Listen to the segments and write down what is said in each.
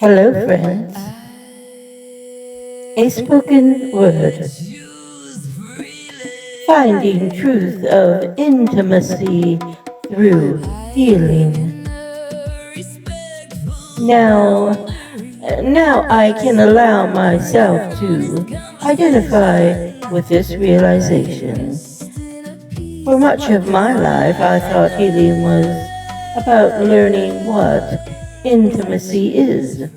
Hello, friends. A spoken word. Finding truth of intimacy through healing. Now, now I can allow myself to identify with this realization. For much of my life, I thought healing was about learning what intimacy is.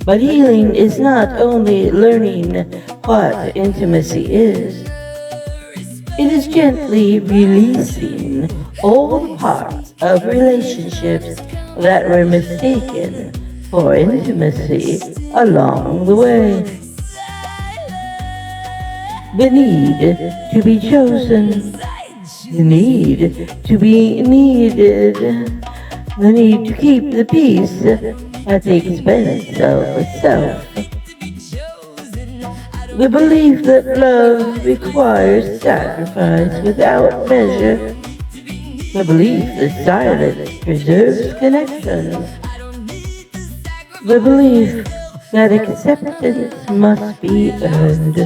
But healing is not only learning what intimacy is, it is gently releasing all the parts of relationships that were mistaken for intimacy along the way. The need to be chosen, the need to be needed, the need to keep the peace at the expense of self. The belief that love requires sacrifice without measure. The belief that silence preserves connections. The belief that acceptance must be earned.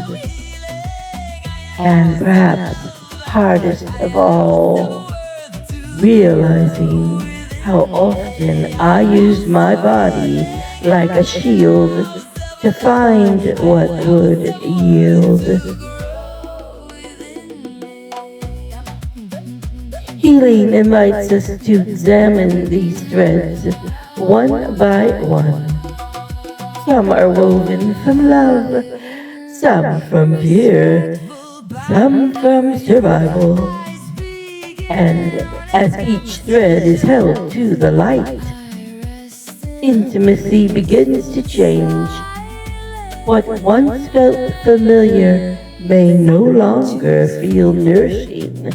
And perhaps hardest of all, realizing how often I used my body like a shield to find what would yield. Healing invites us to examine these threads one by one. Some are woven from love, some from fear, some from survival. And as each thread is held to the light, intimacy begins to change. What once felt familiar may no longer feel nourishing.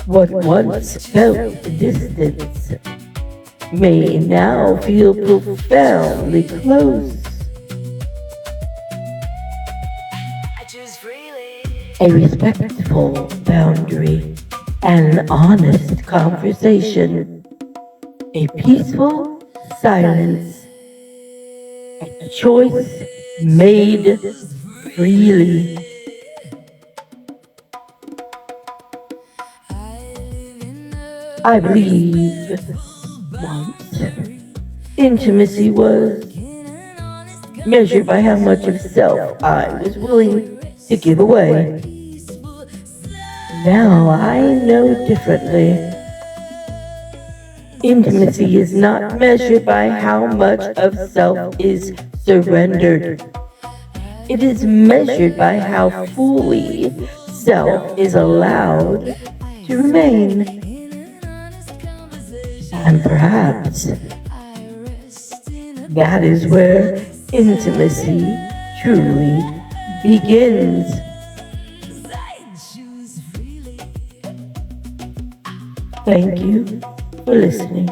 What once felt distance may now feel profoundly close. A respectful boundary, an honest conversation, a peaceful silence, a choice made freely. I believe once intimacy was measured by how much of self I was willing to give away. Now I know differently. Intimacy is not measured by how much of self is surrendered. It is measured by how fully self is allowed to remain. And perhaps that is where intimacy truly begins. Thank you for listening.